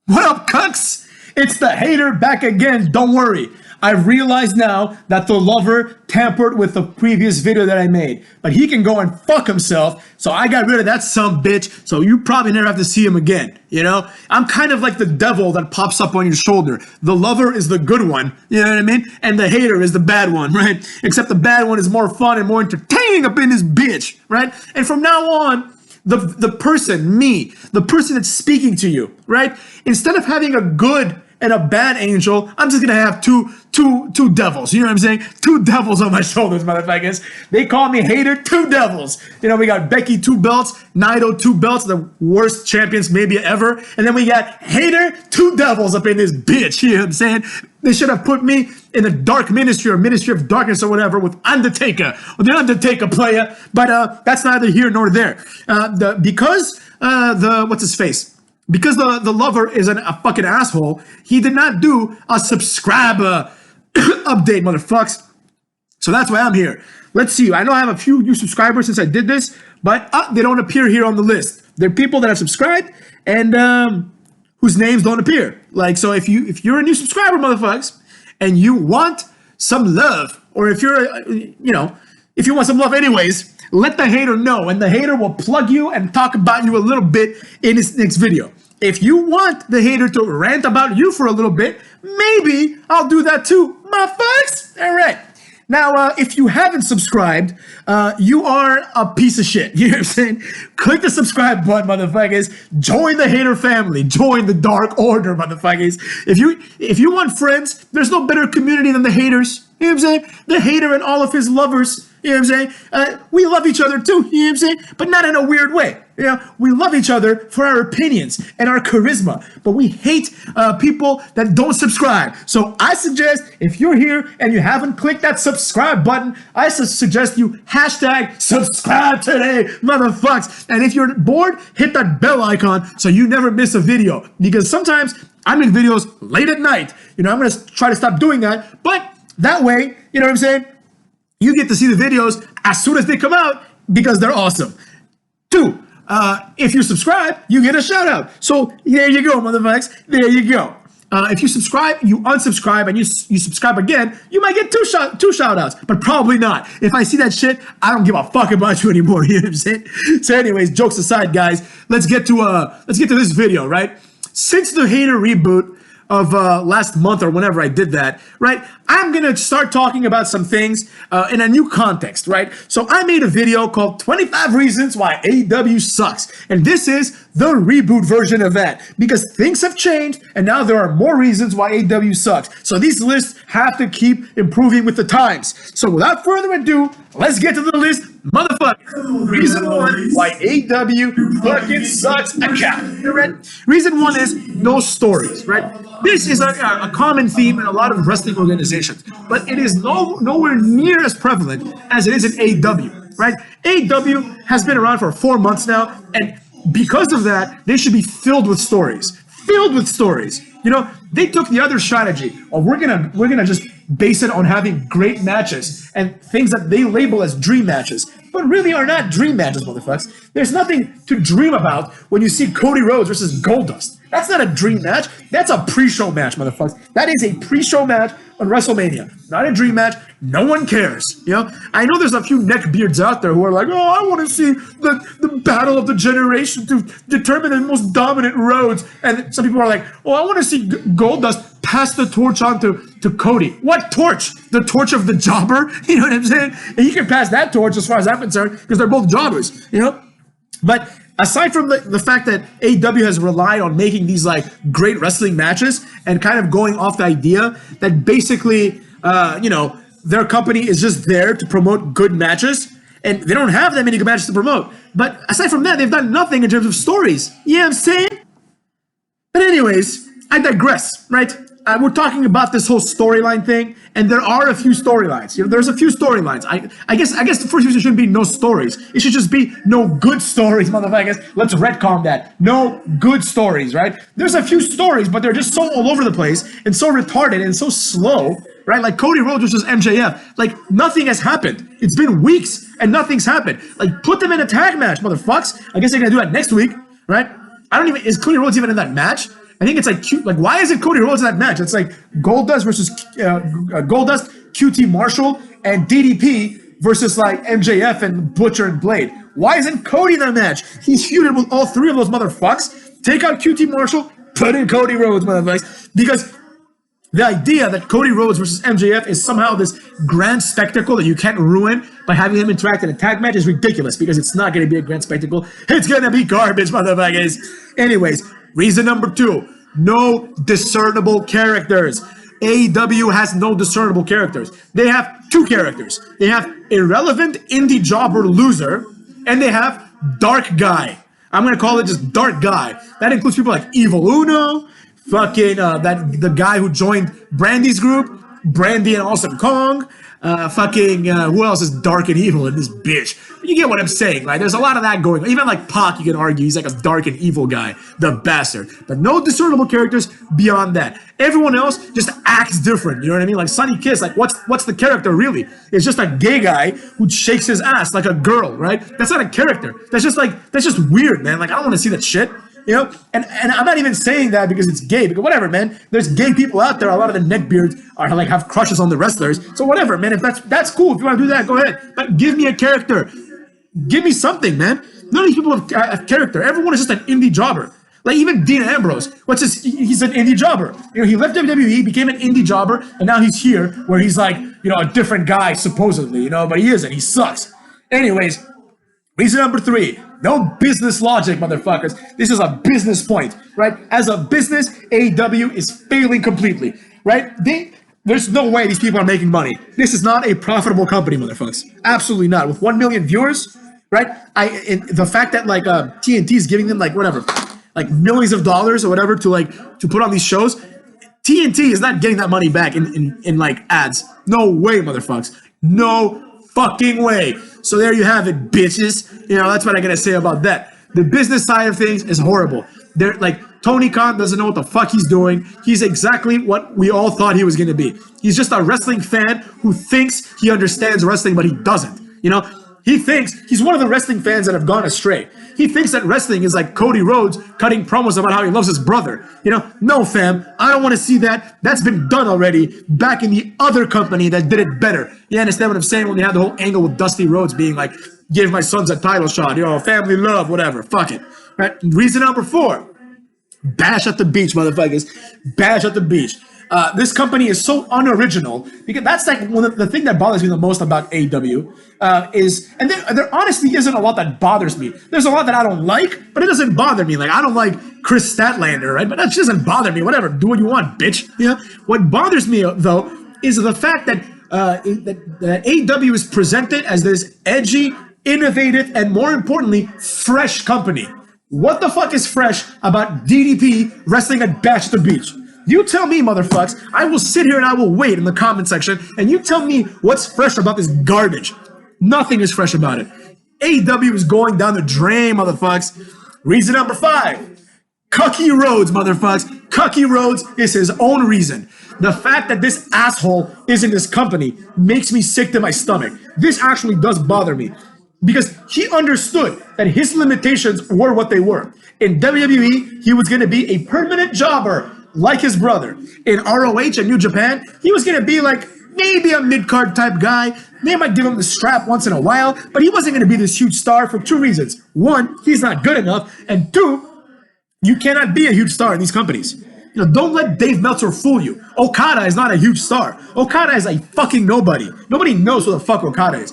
What up, cunks? It's the hater back again. Don't worry. I've realized now that the lover tampered with the previous video that I made. But he can go and fuck himself. So I got rid of that some bitch. So you probably never have to see him again. You know? I'm kind of like the devil that pops up on your shoulder. The lover is the good one. You know what I mean? And the hater is the bad one, right? Except the bad one is more fun and more entertaining up in this bitch, right? And from now on, the person, me, the person that's speaking to you, right? Instead of having a good and a bad angel, I'm just gonna have two devils. You know what I'm saying? Two devils on my shoulders, motherfuckers. They call me hater, two devils. You know, we got Becky 2 belts, Naito 2 belts, the worst champions maybe ever. And then we got hater, 2 devils up in this bitch. You know what I'm saying? They should have put me in the dark ministry or ministry of darkness or whatever with Undertaker or the Undertaker player. But that's neither here nor there. Because what's his face? Because the lover is a fucking asshole, he did not do a subscribe update, motherfucks. So that's why I'm here. Let's see. I know I have a few new subscribers since I did this, but they don't appear here on the list. They're people that have subscribed and whose names don't appear. Like, so if you're a new subscriber, motherfuckers, and you want some love, or if you're, if you want some love anyways, let the hater know, and the hater will plug you and talk about you a little bit in his next video. If you want the hater to rant about you for a little bit, maybe I'll do that too, motherfuckers. All right. Now, if you haven't subscribed, you are a piece of shit. You know what I'm saying? Click the subscribe button, motherfuckers. Join the hater family. Join the dark order, motherfuckers. If you want friends, there's no better community than the haters. You know what I'm saying? The hater and all of his lovers. You know what I'm saying? We love each other too, you know what I'm saying? But not in a weird way. You know, we love each other for our opinions and our charisma, but we hate people that don't subscribe. So I suggest if you're here and you haven't clicked that subscribe button, I suggest you hashtag subscribe today, motherfucks. And if you're bored, hit that bell icon so you never miss a video. Because sometimes I make videos late at night. You know, I'm going to try to stop doing that. But that way, you know what I'm saying? You get to see the videos as soon as they come out because they're awesome. 2, if you subscribe, you get a shout out. So there you go, motherfuckers. There you go. If you subscribe, you unsubscribe, and you subscribe again, you might get two shout outs, but probably not. If I see that shit, I don't give a fuck about you anymore. You know what I'm saying? So anyways, jokes aside, guys, let's get to this video, right? Since the hater reboot of last month or whenever I did that, right? I'm gonna start talking about some things in a new context, right? So I made a video called 25 Reasons Why AEW Sucks. And this is the reboot version of that because things have changed and now there are more reasons why AEW sucks. So these lists have to keep improving with the times. So without further ado, let's get to the list, motherfucker. Reason 1 why AEW fucking sucks. Reason 1 is no stories, right? This is a common theme in a lot of wrestling organizations, but it is nowhere near as prevalent as it is in AEW, right? AEW has been around for 4 months now, and because of that, they should be filled with stories. Filled with stories. You know, they took the other strategy of we're gonna just base it on having great matches and things that they label as dream matches, but really are not dream matches, motherfuckers. There's nothing to dream about when you see Cody Rhodes versus Goldust. That's not a dream match. That's a pre-show match, motherfuckers. That is a pre-show match on WrestleMania. Not a dream match. No one cares. You know, I know there's a few neckbeards out there who are like, oh, I want to see the battle of the generation to determine the most dominant roads. And some people are like, oh, I want to see Goldust pass the torch on to Cody. What torch? The torch of the jobber? You know what I'm saying? And he can pass that torch as far as I'm concerned because they're both jobbers, you know? But aside from the fact that AEW has relied on making these like great wrestling matches and kind of going off the idea that basically, their company is just there to promote good matches and they don't have that many good matches to promote. But aside from that, they've done nothing in terms of stories. You know what I'm saying? But anyways, I digress, right? We're talking about this whole storyline thing, and there are a few storylines. You know, there's a few storylines. I guess the first reason shouldn't be no stories. It should just be no good stories, motherfuckers. Let's retcon that. No good stories, right? There's a few stories, but they're just so all over the place and so retarded and so slow, right? Like Cody Rhodes versus MJF. Like nothing has happened. It's been weeks and nothing's happened. Like put them in a tag match, motherfucks. I guess they're gonna do that next week, right? Is Cody Rhodes even in that match? I think it's like cute. Like, why is it Cody Rhodes in that match? It's like Goldust versus Goldust, QT Marshall, and DDP versus like MJF and Butcher and Blade. Why isn't Cody in that match? He's feuded with all three of those motherfucks. Take out QT Marshall, put in Cody Rhodes, motherfuckers. Because the idea that Cody Rhodes versus MJF is somehow this grand spectacle that you can't ruin by having them interact in a tag match is ridiculous, because it's not going to be a grand spectacle. It's going to be garbage, motherfuckers. Anyways, reason number 2, no discernible characters. AEW has no discernible characters. They have 2 characters. They have irrelevant indie jobber loser, and they have dark guy. I'm going to call it just dark guy. That includes people like Evil Uno, fucking the guy who joined Brandy's group, Brandy and Awesome Kong, who else is dark and evil in this bitch? You get what I'm saying, right? There's a lot of that going on. Even like Pac, you can argue he's like a dark and evil guy, the bastard. But no discernible characters beyond that. Everyone else just acts different, you know what I mean? Like Sonny Kiss, like what's the character really? It's just a gay guy who shakes his ass like a girl, right? That's not a character. That's just weird, man. Like, I don't want to see that shit. You know, and I'm not even saying that because it's gay, because whatever, man. There's gay people out there. A lot of the neckbeards are like have crushes on the wrestlers. So whatever, man. If that's cool. If you want to do that, go ahead. But give me a character. Give me something, man. None of these people have character. Everyone is just an indie jobber. Like even Dean Ambrose. He's an indie jobber. You know, he left WWE, became an indie jobber, and now he's here where he's like, you know, a different guy supposedly, you know, but he isn't. He sucks. Anyways, reason number 3. No business logic, motherfuckers. This is a business point, right? As a business, AEW is failing completely, right? There's no way these people are making money. This is not a profitable company, motherfuckers. Absolutely not. With 1 million viewers, right? The fact that like TNT is giving them like whatever, like millions of dollars or whatever to put on these shows, TNT is not getting that money back in like ads. No way, motherfuckers. No fucking way. So there you have it, bitches. You know, that's what I gotta say about that. The business side of things is horrible. They're like, Tony Khan doesn't know what the fuck he's doing. He's exactly what we all thought he was gonna be. He's just a wrestling fan who thinks he understands wrestling, but he doesn't. You know, he thinks he's one of the wrestling fans that have gone astray. He thinks that wrestling is like Cody Rhodes cutting promos about how he loves his brother. You know, no, fam, I don't want to see that. That's been done already back in the other company that did it better. You understand what I'm saying? When they had the whole angle with Dusty Rhodes being like, give my sons a title shot, you know, family love, whatever, fuck it. Right? Reason number 4, bash at the beach, motherfuckers. Bash at the beach. This company is so unoriginal, because that's like one of the thing that bothers me the most about AEW and there honestly isn't a lot that bothers me. There's a lot that I don't like, but it doesn't bother me. Like, I don't like Chris Statlander, right? But that just doesn't bother me. Whatever, do what you want, bitch. You know? What bothers me though is the fact that that AEW is presented as this edgy, innovative, and more importantly, fresh company. What the fuck is fresh about DDP wrestling at Bash at the Beach? You tell me, motherfucks. I will sit here and I will wait in the comment section, and you tell me what's fresh about this garbage. Nothing is fresh about it. AEW is going down the drain, motherfucks. Reason number 5. Cucky Rhodes, motherfucks. Cucky Rhodes is his own reason. The fact that this asshole is in this company makes me sick to my stomach. This actually does bother me, because he understood that his limitations were what they were. In WWE, he was going to be a permanent jobber like his brother. In ROH and New Japan, he was going to be like maybe a mid-card type guy. They might give him the strap once in a while, but he wasn't going to be this huge star for 2 reasons. 1, he's not good enough, and 2, you cannot be a huge star in these companies. You know, don't let Dave Meltzer fool you. Okada is not a huge star. Okada is a fucking nobody. Nobody knows who the fuck Okada is.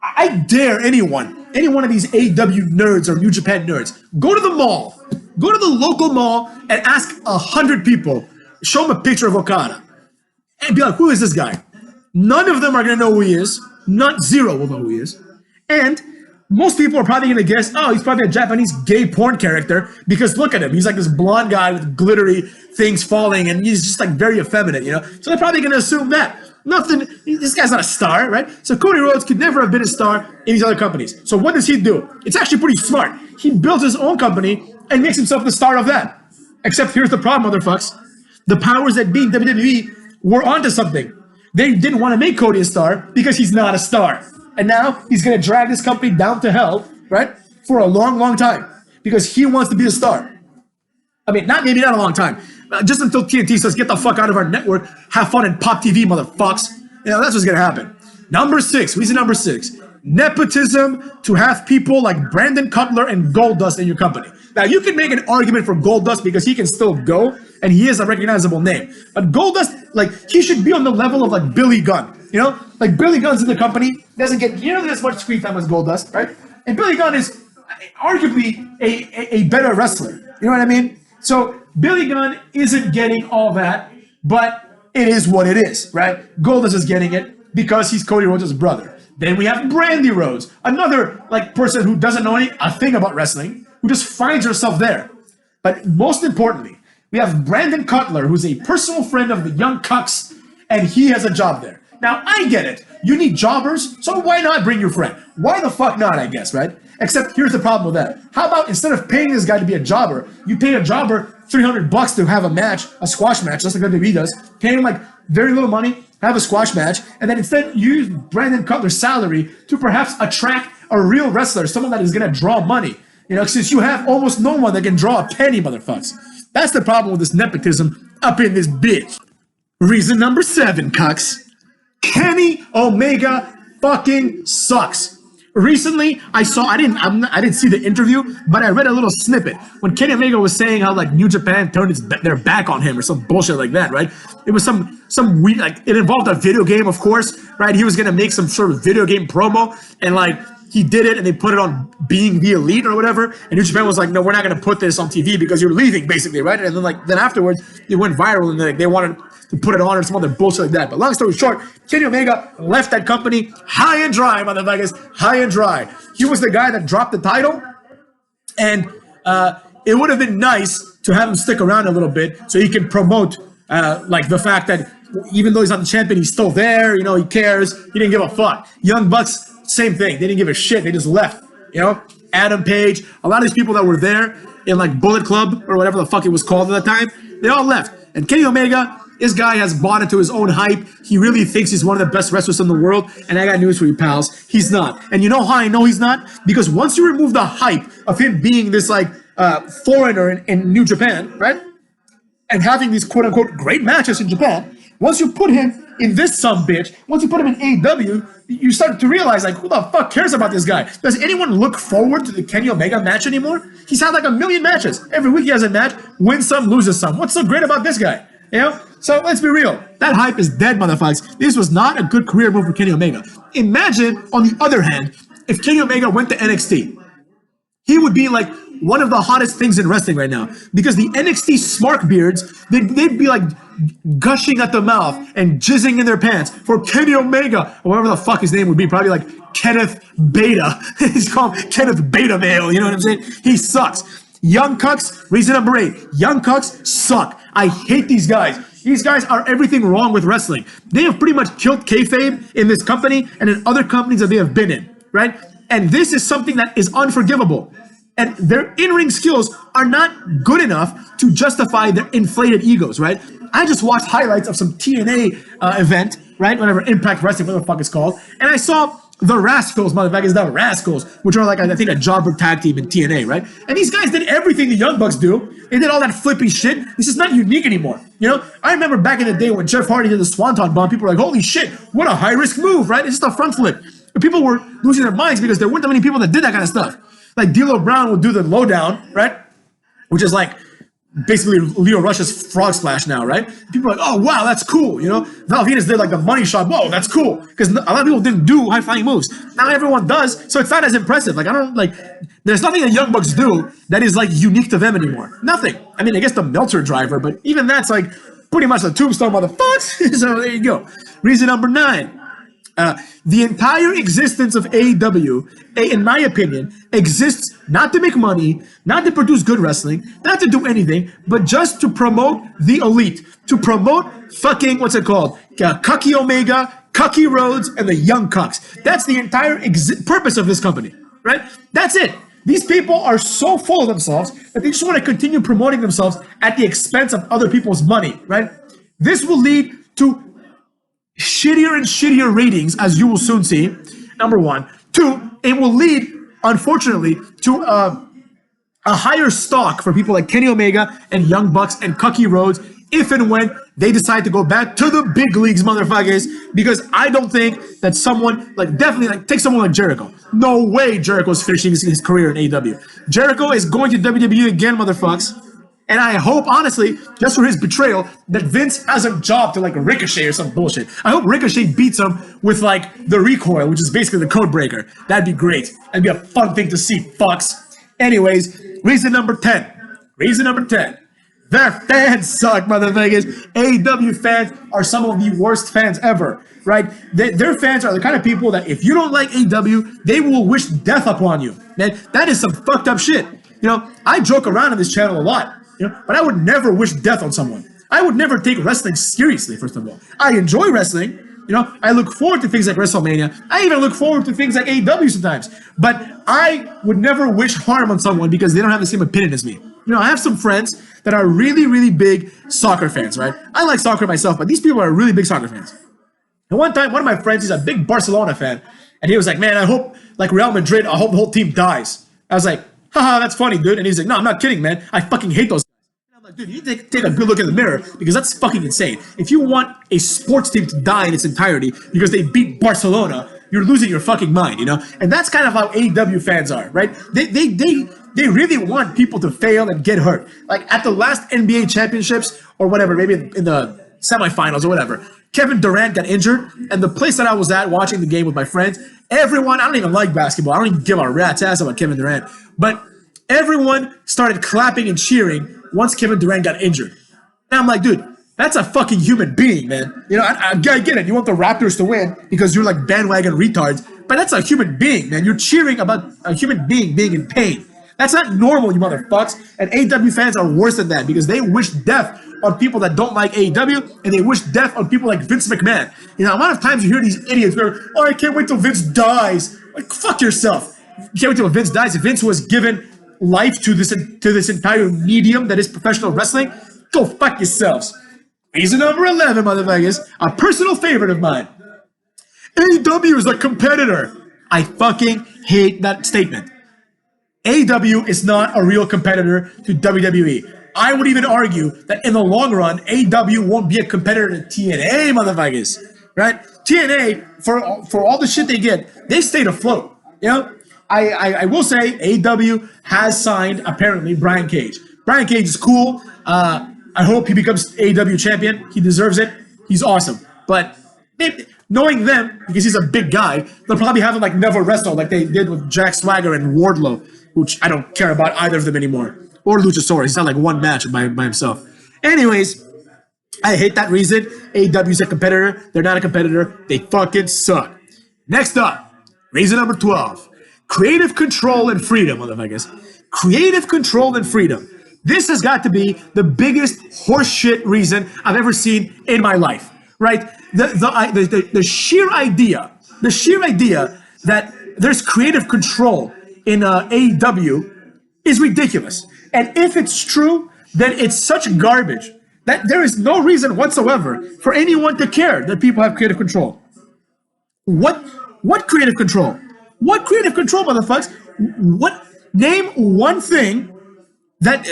I dare anyone of these AEW nerds or New Japan nerds, go to the mall, go to the local mall and ask 100 people, show them a picture of Okada, and be like, who is this guy? None of them are going to know who he is. Not zero will know who he is. And most people are probably going to guess, oh, he's probably a Japanese gay porn character, because look at him. He's like this blonde guy with glittery things falling, and he's just like very effeminate, you know? So they're probably going to assume that. Nothing, this guy's not a star, right? So Cody Rhodes could never have been a star in these other companies. So what does he do? It's actually pretty smart. He builds his own company and makes himself the star of that. Except here's the problem, motherfucks. The powers that be in WWE were onto something. They didn't want to make Cody a star because he's not a star. And now he's going to drag this company down to hell, right? For a long, long time. Because he wants to be a star. I mean, maybe not a long time. Just until TNT says, get the fuck out of our network, have fun in Pop TV, motherfucks. You know, that's what's gonna happen. Number 6, reason number 6, nepotism, to have people like Brandon Cutler and Goldust in your company. Now, you can make an argument for Goldust because he can still go, and he is a recognizable name. But Goldust, like, he should be on the level of, like, Billy Gunn. You know? Like, Billy Gunn's in the company, doesn't get nearly as much screen time as Goldust, right? And Billy Gunn is arguably a better wrestler. You know what I mean? So, Billy Gunn isn't getting all that, but it is what it is, right? Goldust is getting it because he's Cody Rhodes' brother. Then we have Brandy Rhodes, another like person who doesn't know a thing about wrestling, who just finds herself there. But most importantly, we have Brandon Cutler, who's a personal friend of the Young Cucks, and he has a job there. Now, I get it. You need jobbers, so why not bring your friend? Why the fuck not, I guess, right? Except here's the problem with that. How about instead of paying this guy to be a jobber, you pay a jobber $300 to have a match, a squash match, just like WWE does, pay him like very little money, have a squash match, and then instead use Brandon Cutler's salary to perhaps attract a real wrestler, someone that is going to draw money. You know, since you have almost no one that can draw a penny, motherfuckers. That's the problem with this nepotism up in this bitch. Reason number 7, cucks. Kenny Omega fucking sucks. Recently, I didn't see the interview, but I read a little snippet when Kenny Omega was saying how like New Japan turned their back on him or some bullshit like that, right? It was some weird, like it involved a video game, of course, right? He was gonna make some sort of video game promo, and like he did it, and they put it on Being the Elite or whatever, and New Japan was like, no, we're not gonna put this on TV because you're leaving, basically, right? And then afterwards, it went viral, and they wanted to put it on or some other bullshit like that. But long story short, Kenny Omega left that company high and dry, motherfuckers, high and dry. He was the guy that dropped the title, and it would have been nice to have him stick around a little bit so he can promote like the fact that even though he's not the champion, he's still there. You know, he cares. He didn't give a fuck. Young Bucks, same thing. They didn't give a shit. They just left. You know, Adam Page, a lot of these people that were there in like Bullet Club or whatever the fuck it was called at the time, they all left. And Kenny Omega, this guy has bought into his own hype. He really thinks he's one of the best wrestlers in the world. And I got news for you, pals. He's not. And you know how I know he's not? Because once you remove the hype of him being this like foreigner in New Japan, right? And having these quote unquote great matches in Japan, once you put him in this sumbitch, once you put him in AEW, you start to realize like, who the fuck cares about this guy? Does anyone look forward to the Kenny Omega match anymore? He's had like a million matches. Every week he has a match, wins some, loses some. What's so great about this guy? You know? So let's be real. That hype is dead, motherfuckers. This was not a good career move for Kenny Omega. Imagine, on the other hand, if Kenny Omega went to NXT. He would be like one of the hottest things in wrestling right now. Because the NXT smart beards, they'd be like gushing at the mouth and jizzing in their pants for Kenny Omega, or whatever the fuck his name would be. Probably like Kenneth Beta. He's called Kenneth Beta Male. You know what I'm saying? He sucks. Young Cucks, reason number 8. Young Cucks suck. I hate these guys. These guys are everything wrong with wrestling. They have pretty much killed kayfabe in this company and in other companies that they have been in, right? And this is something that is unforgivable. And their in-ring skills are not good enough to justify their inflated egos, right? I just watched highlights of some TNA event, right? Whatever, Impact Wrestling, whatever the fuck it's called. And I saw the Rascals, motherfuckers, the Rascals, which are like, I think, a jobber tag team in TNA, right? And these guys did everything the Young Bucks do. They did all that flippy shit. This is not unique anymore. You know, I remember back in the day when Jeff Hardy did the Swanton Bomb, people were like, holy shit, what a high-risk move, right? It's just a front flip. But people were losing their minds because there weren't that many people that did that kind of stuff. Like D'Lo Brown would do the lowdown, right? Which is like basically Leo Rush's frog splash now, right? People are like, oh, wow, that's cool, you know? Val Venus did like the money shot. Whoa, that's cool. Because a lot of people didn't do high-flying moves. Now everyone does, so it's not as impressive. Like, there's nothing that Young Bucks do that is like unique to them anymore. Nothing. I mean, I guess the Meltzer driver, but even that's like pretty much a tombstone motherfucker. So there you go. Reason number 9. The entire existence of AEW, in my opinion, exists not to make money, not to produce good wrestling, not to do anything, but just to promote the elite, to promote fucking, what's it called? Cucky Omega, Cucky Rhodes, and the Young Cucks. That's the entire purpose of this company, right? That's it. These people are so full of themselves that they just want to continue promoting themselves at the expense of other people's money, right? This will lead to shittier and shittier ratings, as you will soon see, number 1. 2, it will lead, unfortunately, to a higher stock for people like Kenny Omega and Young Bucks and Cucky Rhodes if and when they decide to go back to the big leagues, motherfuckers. Because I don't think that someone, like, definitely, like, take someone like Jericho. No way Jericho's finishing his career in AEW. Jericho is going to WWE again, motherfuckers. And I hope, honestly, just for his betrayal, that Vince has a job to, like, Ricochet or some bullshit. I hope Ricochet beats him with, like, the recoil, which is basically the code breaker. That'd be great. That'd be a fun thing to see, fucks. Anyways, reason number 10. Reason number 10. Their fans suck, motherfuckers. AEW fans are some of the worst fans ever, right? Their fans are the kind of people that if you don't like AEW, they will wish death upon you. Man, that is some fucked up shit. You know, I joke around on this channel a lot. You know, but I would never wish death on someone. I would never take wrestling seriously, first of all. I enjoy wrestling. You know, I look forward to things like WrestleMania. I even look forward to things like AEW sometimes. But I would never wish harm on someone because they don't have the same opinion as me. You know, I have some friends that are really, really big soccer fans, right? I like soccer myself, but these people are really big soccer fans. And one time, one of my friends, he's a big Barcelona fan. And he was like, man, I hope, like Real Madrid, I hope the whole team dies. I was like, haha, that's funny, dude. And he's like, no, I'm not kidding, man. I fucking hate those. Dude, you need to take a good look in the mirror because that's fucking insane. If you want a sports team to die in its entirety because they beat Barcelona, you're losing your fucking mind, you know? And that's kind of how AEW fans are, right? They really want people to fail and get hurt. Like at the last NBA championships or whatever, maybe in the semifinals or whatever, Kevin Durant got injured, and the place that I was at watching the game with my friends, everyone, I don't even like basketball. I don't even give a rat's ass about Kevin Durant, but everyone started clapping and cheering once Kevin Durant got injured. And I'm like, dude, that's a fucking human being, man. You know, I get it. You want the Raptors to win because you're like bandwagon retards, but that's a human being, man. You're cheering about a human being being in pain. That's not normal, you motherfucks. And AEW fans are worse than that because they wish death on people that don't like AEW, and they wish death on people like Vince McMahon. You know, a lot of times you hear these idiots go, oh, I can't wait till Vince dies. Like, fuck yourself. You can't wait till Vince dies. If Vince was given life to this entire medium that is professional wrestling, go fuck yourselves. Reason number 11, motherfuckers, a personal favorite of mine. AEW is a competitor. I fucking hate that statement. AEW is not a real competitor to WWE. I would even argue that in the long run, AEW won't be a competitor to TNA, motherfuckers. Right? TNA, for all the shit they get, they stayed afloat. You know? I will say AEW has signed, apparently, Brian Cage. Brian Cage is cool. I hope he becomes AEW champion. He deserves it. He's awesome. But knowing them, because he's a big guy, they'll probably have him like never wrestle like they did with Jack Swagger and Wardlow, which I don't care about either of them anymore. Or Luchasaurus. He's not like one match by himself. Anyways, I hate that reason. AEW's a competitor. They're not a competitor. They fucking suck. Next up, reason number 12. Creative control and freedom, motherfuckers. Creative control and freedom. This has got to be the biggest horseshit reason I've ever seen in my life, right? The sheer idea that there's creative control in AEW is ridiculous. And if it's true, then it's such garbage that there is no reason whatsoever for anyone to care that people have creative control. What creative control? What creative control, motherfuckers? Name one thing that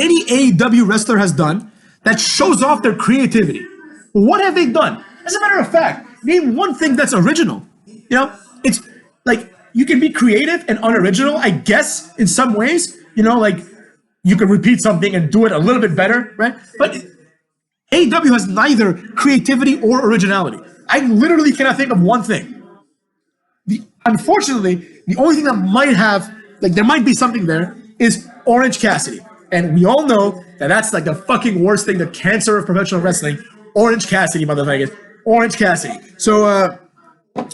any AEW wrestler has done that shows off their creativity. What have they done? As a matter of fact, name one thing that's original. You know, it's like you can be creative and unoriginal, I guess, in some ways. You know, like you can repeat something and do it a little bit better, right? But AEW has neither creativity or originality. I literally cannot think of one thing. Unfortunately, the only thing that might have, like there might be something there, is Orange Cassidy. And we all know that that's like the fucking worst thing, the cancer of professional wrestling. Orange Cassidy, motherfuckers. Orange Cassidy. So,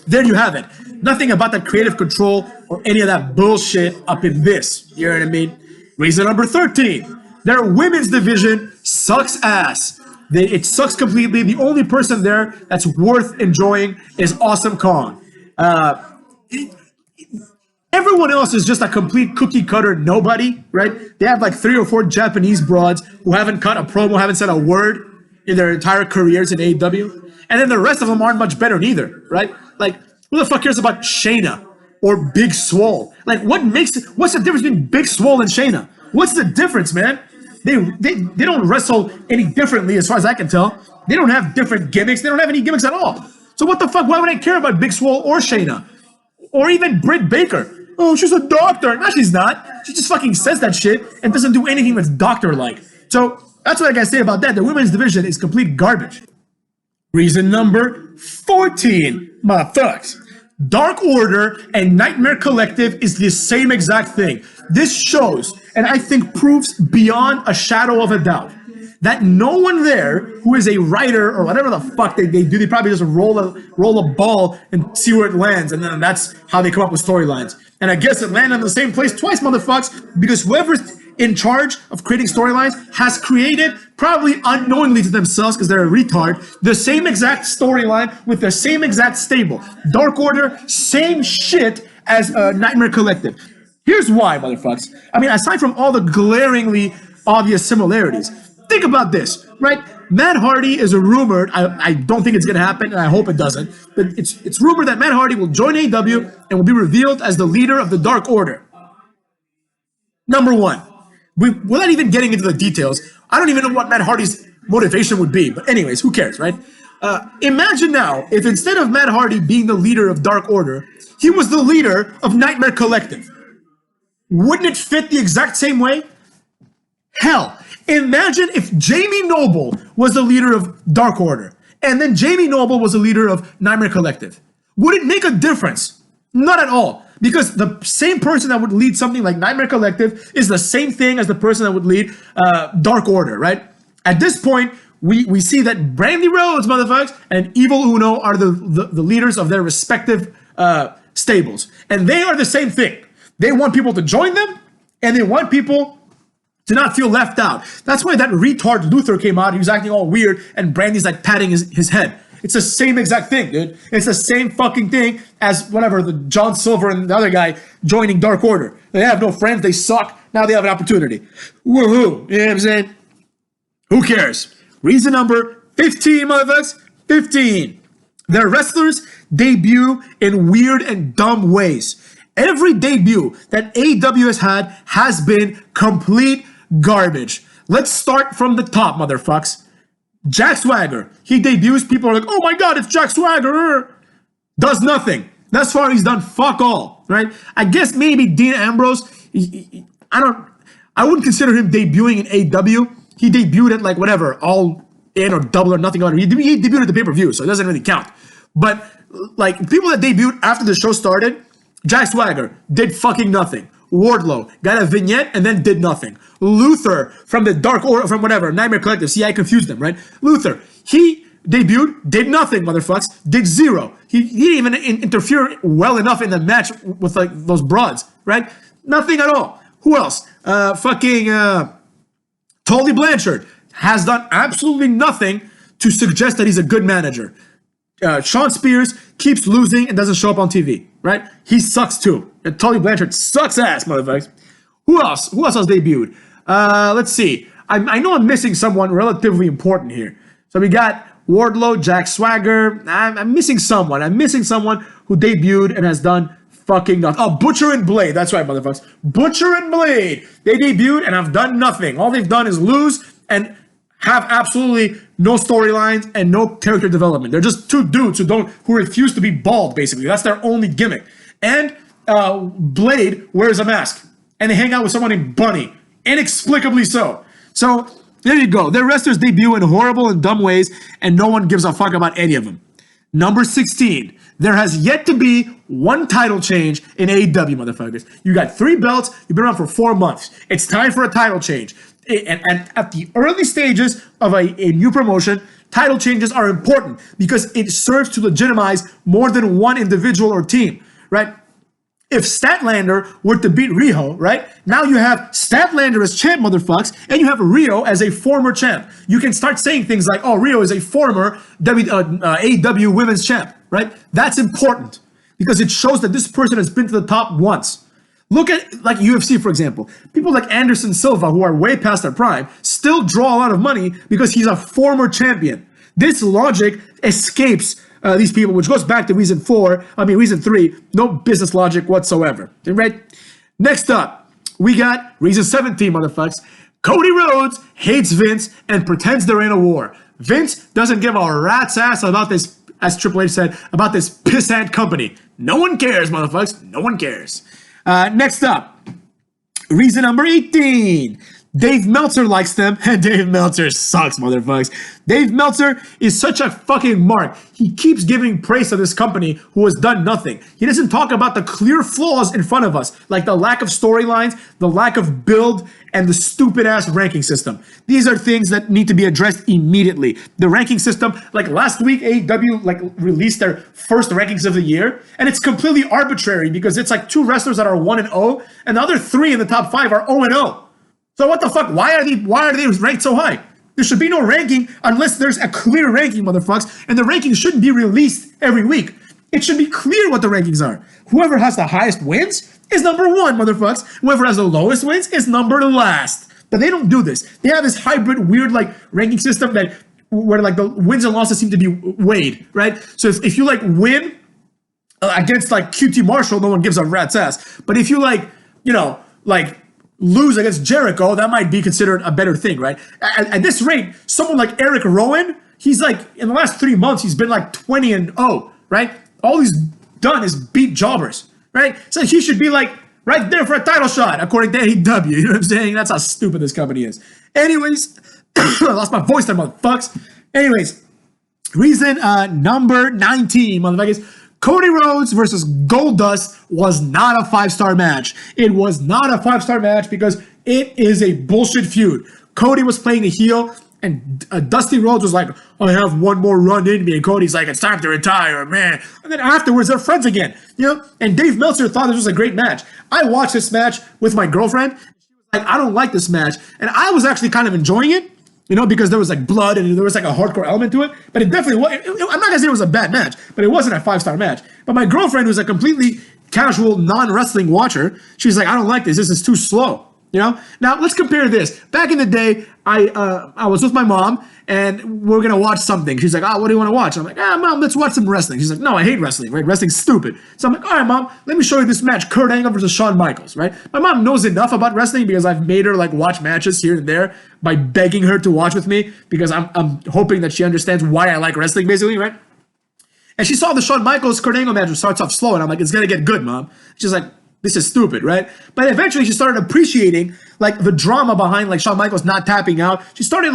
there you have it. Nothing about that creative control or any of that bullshit up in this. You know what I mean? Reason number 13. Their women's division sucks ass. It sucks completely. The only person there that's worth enjoying is Awesome Kong. Everyone else is just a complete cookie cutter nobody, right? They have like 3 or 4 Japanese broads who haven't cut a promo, haven't said a word in their entire careers in AEW. And then the rest of them aren't much better neither, right? Like, who the fuck cares about Shayna or Big Swole? Like, what's the difference between Big Swole and Shayna? What's the difference, man? They don't wrestle any differently as far as I can tell. They don't have different gimmicks. They don't have any gimmicks at all. So what the fuck? Why would I care about Big Swole or Shayna? Or even Britt Baker? Oh, she's a doctor. No, she's not. She just fucking says that shit and doesn't do anything that's doctor-like. So that's what I gotta say about that. The women's division is complete garbage. Reason number 14, motherfuckers. Dark Order and Nightmare Collective is the same exact thing. This shows, and I think proves beyond a shadow of a doubt, that no one there who is a writer or whatever the fuck they do, they probably just roll a ball and see where it lands, and then that's how they come up with storylines. And I guess it landed in the same place twice, motherfucks, because whoever's in charge of creating storylines has created, probably unknowingly to themselves because they're a retard, the same exact storyline with the same exact stable. Dark Order, same shit as Nightmare Collective. Here's why, motherfucks. I mean, aside from all the glaringly obvious similarities, think about this, right? Matt Hardy is a rumored, I don't think it's going to happen, and I hope it doesn't, but it's rumored that Matt Hardy will join AEW and will be revealed as the leader of the Dark Order. Number one, without even getting into the details, I don't even know what Matt Hardy's motivation would be, but anyways, who cares, right? Imagine now, if instead of Matt Hardy being the leader of Dark Order, he was the leader of Nightmare Collective. Wouldn't it fit the exact same way? Hell, imagine if Jamie Noble was the leader of Dark Order, and then Jamie Noble was the leader of Nightmare Collective. Would it make a difference? Not at all. Because the same person that would lead something like Nightmare Collective is the same thing as the person that would lead Dark Order, right? At this point, we see that Brandy Rhodes, motherfuckers, and Evil Uno are the leaders of their respective stables. And they are the same thing. They want people to join them, and they want people to not feel left out. That's why that retard Luther came out. He was acting all weird, and Brandy's like patting his head. It's the same exact thing, dude. It's the same fucking thing as whatever, the John Silver and the other guy joining Dark Order. They have no friends, they suck, now they have an opportunity. Woohoo, you know what I'm saying? Who cares? Reason number 15, motherfuckers, 15. Their wrestlers debut in weird and dumb ways. Every debut that AEW has had has been complete garbage. Let's start from the top, motherfuckers. Jack Swagger, he debuts, people are like, oh my god, it's Jack Swagger. Does nothing. Thus far, he's done fuck all, right? I guess maybe Dean Ambrose, I wouldn't consider him debuting in AEW. He debuted at like whatever, All In or Double or Nothing. He debuted at the pay-per-view, so it doesn't really count. But like people that debuted after the show started, Jack Swagger did fucking nothing. Wardlow got a vignette and then did nothing. Luther from the Dark Order, from whatever, Nightmare Collective. See, I confused them, right? Luther, he debuted, did nothing, motherfucks. Did zero. He didn't even interfere well enough in the match with like those broads, right? Nothing at all. Who else? Tully Blanchard has done absolutely nothing to suggest that he's a good manager. Sean Spears keeps losing and doesn't show up on TV, right? He sucks too. And Tully Blanchard sucks ass, motherfuckers. Who else? Who else has debuted? Let's see. I know I'm missing someone relatively important here. So we got Wardlow, Jack Swagger. I'm missing someone. I'm missing someone who debuted and has done fucking nothing. Oh, Butcher and Blade. That's right, motherfuckers. Butcher and Blade. They debuted and have done nothing. All they've done is lose and have absolutely no storylines and no character development. They're just two dudes who refuse to be bald, basically. That's their only gimmick. And Blade wears a mask. And they hang out with someone named Bunny. Inexplicably so. So, there you go. Their wrestlers debut in horrible and dumb ways, and no one gives a fuck about any of them. Number 16. There has yet to be one title change in AEW, motherfuckers. You got 3 belts. You've been around for 4 months. It's time for a title change. And at the early stages of a new promotion, title changes are important because it serves to legitimize more than one individual or team, right? If Statlander were to beat Riho, right? Now you have Statlander as champ, motherfucks, and you have Riho as a former champ. You can start saying things like, oh, Riho is a former AEW women's champ, right? That's important because it shows that this person has been to the top once. Look at like UFC, for example. People like Anderson Silva, who are way past their prime, still draw a lot of money because he's a former champion. This logic escapes these people, which goes back to reason 3, no business logic whatsoever. Right? Next up, We got reason 17, motherfuckers. Cody Rhodes hates Vince and pretends there ain't a war. Vince doesn't give a rat's ass about this, as Triple H said, about this pissant company. No one cares, motherfuckers. No one cares. Next up, reason number 18. Dave Meltzer likes them, and Dave Meltzer sucks, motherfuckers. Dave Meltzer is such a fucking mark. He keeps giving praise to this company who has done nothing. He doesn't talk about the clear flaws in front of us, like the lack of storylines, the lack of build, and the stupid-ass ranking system. These are things that need to be addressed immediately. The ranking system, like last week, AEW released their first rankings of the year, and it's completely arbitrary because it's like 2 wrestlers that are 1-0, and the other 3 in the top 5 are 0-0. So what the fuck? Why are they ranked so high? There should be no ranking unless there's a clear ranking, motherfuckers. And the rankings shouldn't be released every week. It should be clear what the rankings are. Whoever has the highest wins is number 1, motherfuckers. Whoever has the lowest wins is number last. But they don't do this. They have this hybrid, weird ranking system where the wins and losses seem to be weighed, right? So if you win against QT Marshall, no one gives a rat's ass. But if you lose against Jericho, that might be considered a better thing, right? At this rate, someone like Eric Rowan, he's in the last 3 months, he's been 20-0, right? All he's done is beat jobbers, right? So he should be right there for a title shot, according to AEW. You know what I'm saying? That's how stupid this company is. Anyways, I lost my voice there, motherfuckers. Anyways, reason number 19, motherfuckers. Cody Rhodes versus Goldust was not a 5-star match. It was not a 5-star match because it is a bullshit feud. Cody was playing the heel, and Dusty Rhodes was like, I have one more run in me. And Cody's like, it's time to retire, man. And then afterwards, they're friends again. And Dave Meltzer thought this was a great match. I watched this match with my girlfriend. She was like, I don't like this match. And I was actually kind of enjoying it. Because there was blood and there was a hardcore element to it. But it definitely was. I'm not going to say it was a bad match, but it wasn't a 5-star match. But my girlfriend, who's a completely casual, non-wrestling watcher, she's like, I don't like this. This is too slow. Now, let's compare this. Back in the day, I was with my mom, and we're going to watch something. She's like, what do you want to watch? I'm like, Mom, let's watch some wrestling. She's like, no, I hate wrestling, right? Wrestling's stupid. So I'm like, all right, Mom, let me show you this match, Kurt Angle versus Shawn Michaels, right? My mom knows enough about wrestling because I've made her watch matches here and there by begging her to watch with me because I'm hoping that she understands why I like wrestling, basically, right? And she saw the Shawn Michaels Kurt Angle match, which starts off slow, and I'm like, it's going to get good, Mom. She's like, this is stupid, right? But eventually she started appreciating the drama behind Shawn Michaels not tapping out. She started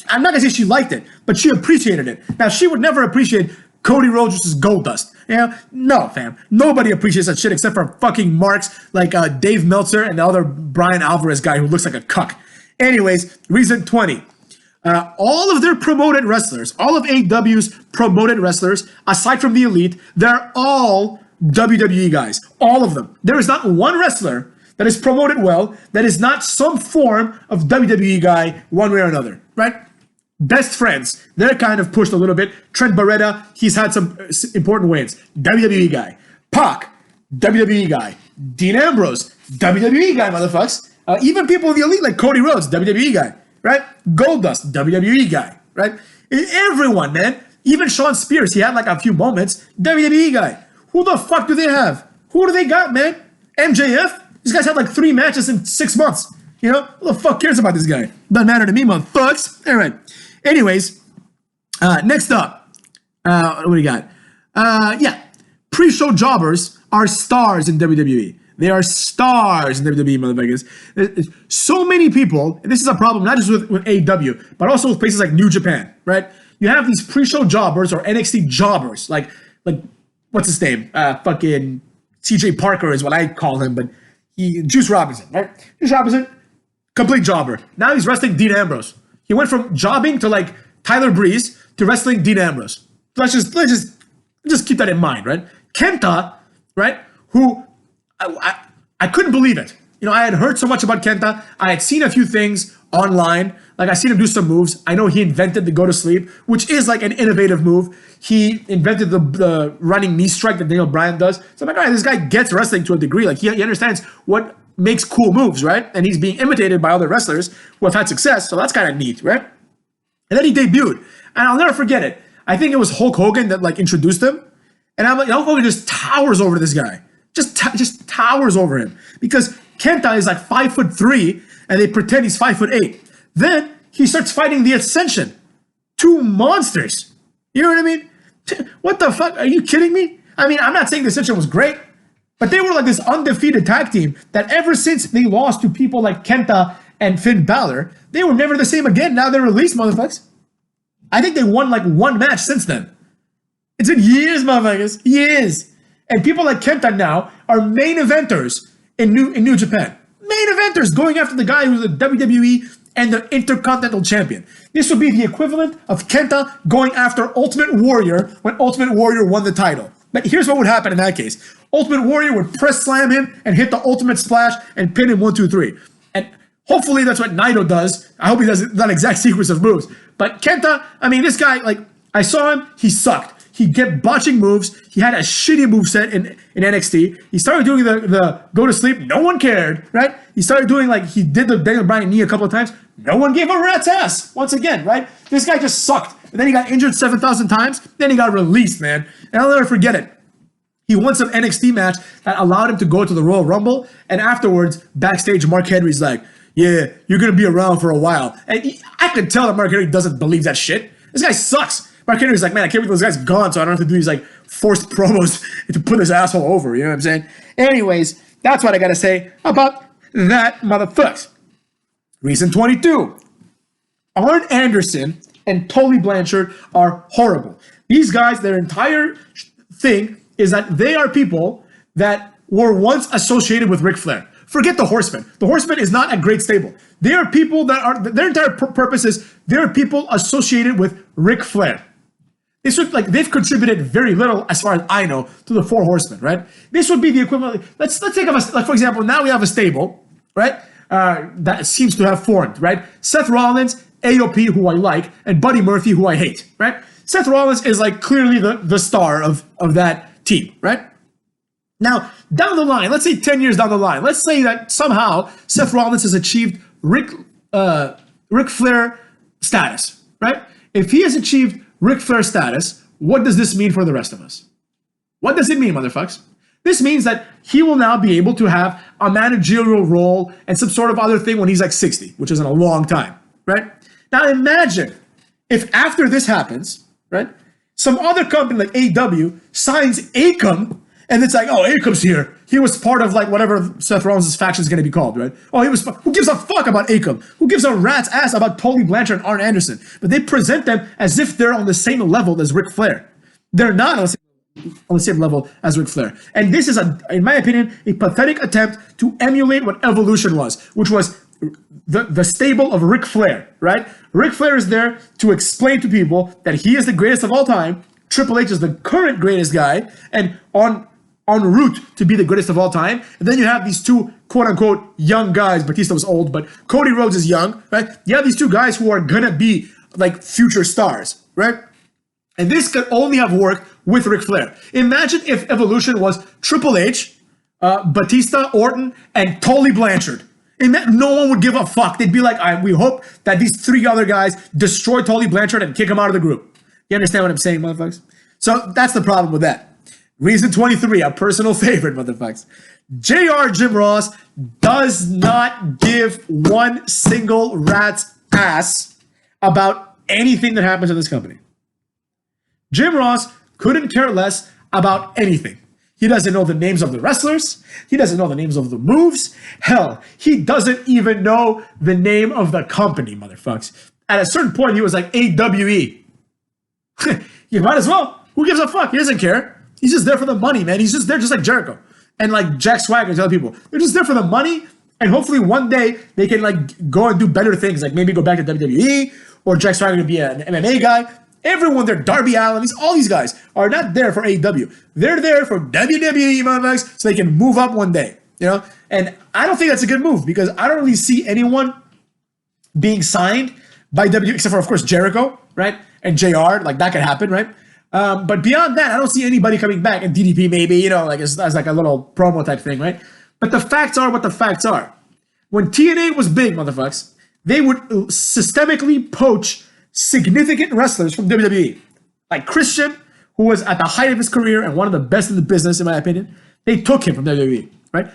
I'm not gonna say she liked it, but she appreciated it. Now she would never appreciate Cody Rhodes versus Goldust. No, fam. Nobody appreciates that shit except for fucking marks like Dave Meltzer and the other Brian Alvarez guy who looks like a cuck. Anyways, reason 20. All of their promoted wrestlers, all of AEW's promoted wrestlers, aside from the Elite, they're all WWE guys. All of them. There is not one wrestler that is promoted well that is not some form of WWE guy one way or another, right? Best friends. They're kind of pushed a little bit. Trent Barretta, he's had some important wins. WWE guy. Pac, WWE guy. Dean Ambrose, WWE guy, motherfuckers. Even people in the Elite like Cody Rhodes, WWE guy, right? Goldust, WWE guy, right? Everyone, man. Even Sean Spears, he had a few moments. WWE guy. Who the fuck do they have? Who do they got, man? MJF? These guys had 3 matches in 6 months. Who the fuck cares about this guy? Doesn't matter to me, motherfucks. All right. Anyways, next up. What do we got? Pre-show jobbers are stars in WWE. They are stars in WWE, motherfuckers. So many people, and this is a problem not just with AEW, but also with places like New Japan, right? You have these pre-show jobbers or NXT jobbers, like what's his name? Fucking CJ Parker is what I call him, but Juice Robinson, right? Juice Robinson, complete jobber. Now he's wrestling Dean Ambrose. He went from jobbing to Tyler Breeze to wrestling Dean Ambrose. Let's just keep that in mind, right? Kenta, right? Who I couldn't believe it. I had heard so much about Kenta. I had seen a few things online. I seen him do some moves. I know he invented the go to sleep, which is an innovative move. He invented the running knee strike that Daniel Bryan does. So I'm like, all right, this guy gets wrestling to a degree. He understands what makes cool moves, right? And he's being imitated by other wrestlers who have had success. So that's kind of neat, right? And then he debuted. And I'll never forget it. I think it was Hulk Hogan that introduced him. And I'm like, Hulk Hogan just towers over this guy. Just towers over him. Because Kenta is like 5'3", and they pretend he's 5'8". Then he starts fighting the Ascension. Two monsters. You know what I mean? What the fuck? Are you kidding me? I mean, I'm not saying the Ascension was great, but they were like this undefeated tag team that ever since they lost to people like Kenta and Finn Balor, they were never the same again. Now they're released, motherfuckers. I think they won like one match since then. It's been years, motherfuckers. Years. And people like Kenta now are main eventers in New Japan. Main eventers going after the guy who's the WWE and the Intercontinental Champion. This would be the equivalent of Kenta going after Ultimate Warrior when Ultimate Warrior won the title. But here's what would happen in that case. Ultimate Warrior would press slam him and hit the Ultimate Splash and pin him 1, 2, 3. And hopefully that's what Naito does. I hope he does that exact sequence of moves. But Kenta, I mean, this guy, like, I saw him, he sucked. He kept botching moves. He had a shitty moveset in NXT. He started doing the go to sleep. No one cared, right? He started doing like, he did the Daniel Bryan knee a couple of times. No one gave a rat's ass once again, right? This guy just sucked. And then he got injured 7,000 times. Then he got released, man. And I'll never forget it. He won some NXT match that allowed him to go to the Royal Rumble. And afterwards, backstage, Mark Henry's like, yeah, you're going to be around for a while. And I could tell that Mark Henry doesn't believe that shit. This guy sucks. Mark Henry's like, man, I can't believe this guy's gone, so I don't have to do these like forced promos to put this asshole over. You know what I'm saying? Anyways, that's what I got to say about that motherfucker. Reason 22. Arn Anderson and Tully Blanchard are horrible. These guys, their entire thing is that they are people that were once associated with Ric Flair. Forget the Horsemen. The Horsemen is not a great stable. They are people that are, their entire purpose is, they're people associated with Ric Flair. This would, like, they've contributed very little, as far as I know, to the Four Horsemen, right? This would be the equivalent. Let's think of like, for example, now we have a stable, right? That seems to have formed, right? Seth Rollins, AOP, who I like, and Buddy Murphy, who I hate, right? Seth Rollins is like clearly the star of that team, right? Now, down the line, let's say 10 years down the line, let's say that somehow Seth Rollins has achieved Ric Flair status, right? If he has achieved Ric Flair status, what does this mean for the rest of us? What does it mean, motherfucks? This means that he will now be able to have a managerial role and some sort of other thing when he's like 60, which isn't a long time, right? Now imagine if after this happens, right, some other company like AEW signs Akam, and it's like, oh, Akam's here. He was part of like whatever Seth Rollins' faction is going to be called, right? Oh, he was. Who gives a fuck about Akam? Who gives a rat's ass about Tully Blanchard and Arn Anderson? But they present them as if they're on the same level as Ric Flair. They're not on the same level as Ric Flair. And this is, in my opinion, a pathetic attempt to emulate what Evolution was, which was the stable of Ric Flair, right? Ric Flair is there to explain to people that he is the greatest of all time. Triple H is the current greatest guy, and en route to be the greatest of all time. And then you have these two quote-unquote young guys. Batista was old, but Cody Rhodes is young, right? You have these two guys who are gonna be like future stars, right? And this could only have worked with Ric Flair. Imagine if Evolution was Triple H, Batista, Orton, and Tully Blanchard. And that no one would give a fuck. They'd be like, we hope that these three other guys destroy Tully Blanchard and kick him out of the group. You understand what I'm saying, motherfuckers? So that's the problem with that. Reason 23, a personal favorite, motherfuckers. JR Jim Ross does not give one single rat's ass about anything that happens in this company. Jim Ross couldn't care less about anything. He doesn't know the names of the wrestlers. He doesn't know the names of the moves. Hell, he doesn't even know the name of the company, motherfuckers. At a certain point, he was like, AWE. You might as well. Who gives a fuck? He doesn't care. He's just there for the money, man. He's just there just like Jericho. And like Jack Swagger and other people. They're just there for the money. And hopefully one day they can like go and do better things. Like maybe go back to WWE or Jack Swagger to be an MMA guy. Everyone there, Darby Allin, all these guys are not there for AEW. They're there for WWE, motherfuckers, so they can move up one day, you know? And I don't think that's a good move because I don't really see anyone being signed by WWE, except for, of course, Jericho, right? And JR, like that could happen, right? But beyond that, I don't see anybody coming back. And DDP maybe, you know, like as like a little promo type thing, right? But the facts are what the facts are. When TNA was big, motherfuckers, they would systemically poach significant wrestlers from WWE. Like Christian, who was at the height of his career and one of the best in the business, in my opinion. They took him from WWE, right?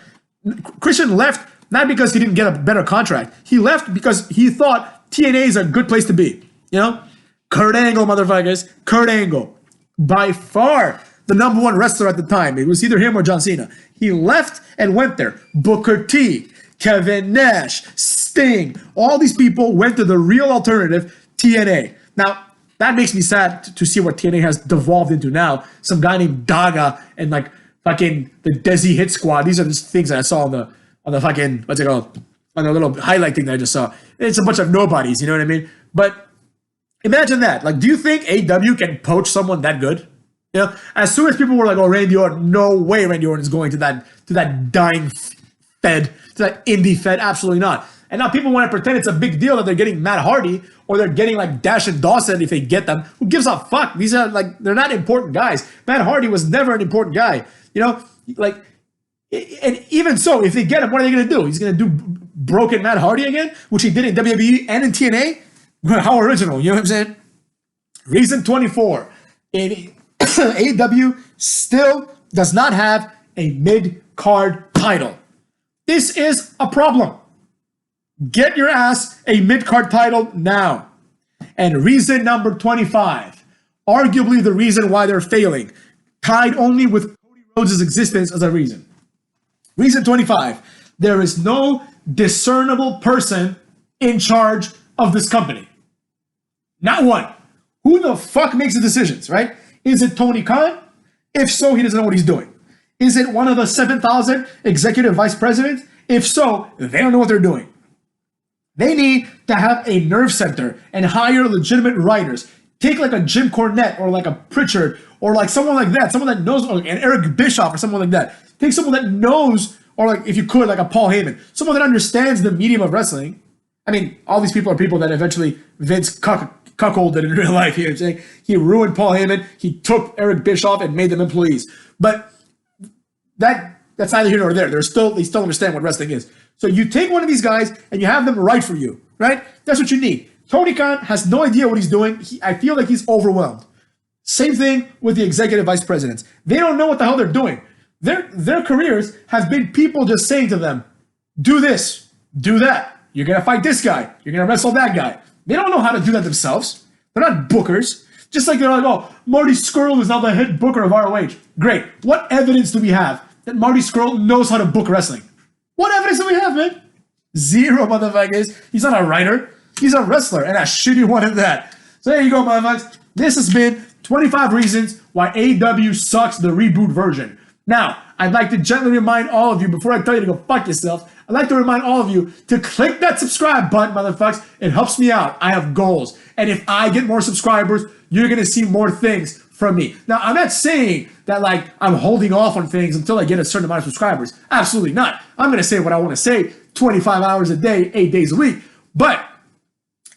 Christian left Not because he didn't get a better contract. He left because he thought TNA is a good place to be. You know? Kurt Angle, motherfuckers. Kurt Angle. By far the number one wrestler at the time. It was either him or John Cena. He left and went there. Booker T, Kevin Nash, Sting. All these people went to the real alternative, TNA. Now, that makes me sad to see what TNA has devolved into now. Some guy named Daga and like fucking the Desi Hit Squad. These are just things that I saw on the fucking, what's it called? On the little highlight thing that I just saw. It's a bunch of nobodies, you know what I mean? But imagine that. Like, do you think AEW can poach someone that good? You know, as soon as people were like, "Oh, Randy Orton," no way Randy Orton is going to that dying fed, to that indie fed. Absolutely not. And now people want to pretend it's a big deal that they're getting Matt Hardy or they're getting like Dash and Dawson if they get them. Who gives a fuck? These are like, they're not important guys. Matt Hardy was never an important guy. You know, like, and even so, if they get him, what are they going to do? He's going to do broken Matt Hardy again, which he did in WWE and in TNA. How original, you know what I'm saying? Reason 24. AEW still does not have a mid-card title. This is a problem. Get your ass a mid-card title now. And reason number 25, arguably the reason why they're failing, tied only with Cody Rhodes' existence as a reason. Reason 25, there is no discernible person in charge of this company. Not one. Who the fuck makes the decisions, right? Is it Tony Khan? If so, he doesn't know what he's doing. Is it one of the 7,000 executive vice presidents? If so, they don't know what they're doing. They need to have a nerve center and hire legitimate writers. Take like a Jim Cornette or like a Pritchard or like someone like that, someone that knows, or an Eric Bischoff or someone like that. Take someone that knows, or like if you could, like a Paul Heyman, someone that understands the medium of wrestling. I mean, all these people are people that eventually Vince cuckolded in real life. You know what I'm saying? He ruined Paul Heyman. He took Eric Bischoff and made them employees. But that's neither here nor there. They still understand what wrestling is. So you take one of these guys and you have them write for you, right? That's what you need. Tony Khan has no idea what he's doing. I feel like he's overwhelmed. Same thing with the executive vice presidents. They don't know what the hell they're doing. Their careers have been people just saying to them, do this, do that. You're going to fight this guy. You're going to wrestle that guy. They don't know how to do that themselves. They're not bookers. Just like they're like, oh, Marty Scurll is now the head booker of ROH. Great. What evidence do we have that Marty Scurll knows how to book wrestling? What evidence do we have, man? Zero, motherfuckers. He's not a writer. He's a wrestler, and a shitty one at that. So there you go, motherfuckers. This has been 25 reasons why AEW sucks, the reboot version. Now, I'd like to gently remind all of you, before I tell you to go fuck yourself, I'd like to remind all of you to click that subscribe button, motherfuckers. It helps me out. I have goals. And if I get more subscribers, you're going to see more things from me. Now, I'm not saying that, like, I'm holding off on things until I get a certain amount of subscribers. Absolutely not. I'm going to say what I want to say 25 hours a day, 8 days a week. But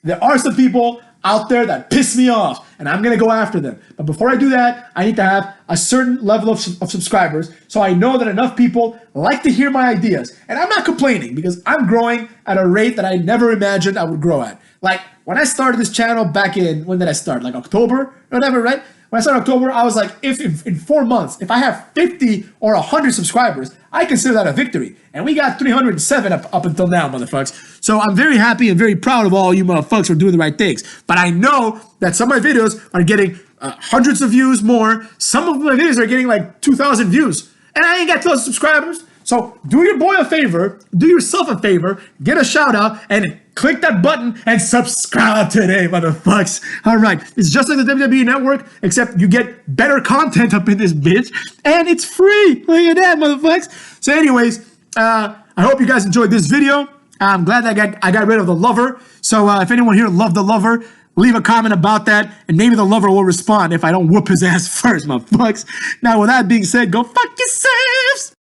there are some people out there that piss me off, and I'm going to go after them. But before I do that, I need to have a certain level of subscribers so I know that enough people like to hear my ideas. And I'm not complaining because I'm growing at a rate that I never imagined I would grow at. Like, when I started this channel back in, when did I start? Like October or whatever, right? When I started October, I was like, if in 4 months, if I have 50 or 100 subscribers, I consider that a victory. And we got 307 up until now, motherfuckers. So I'm very happy and very proud of all you motherfuckers for doing the right things. But I know that some of my videos are getting hundreds of views more. Some of my videos are getting like 2,000 views. And I ain't got 2,000 subscribers. So do your boy a favor, do yourself a favor, get a shout out, and click that button and subscribe today, motherfuckers. All right, it's just like the WWE Network, except you get better content up in this bitch, and it's free. Look at that, motherfuckers. So anyways, I hope you guys enjoyed this video. I'm glad that I got rid of the lover. So if anyone here loved the lover, leave a comment about that, and maybe the lover will respond if I don't whoop his ass first, motherfuckers. Now, with that being said, go fuck yourselves.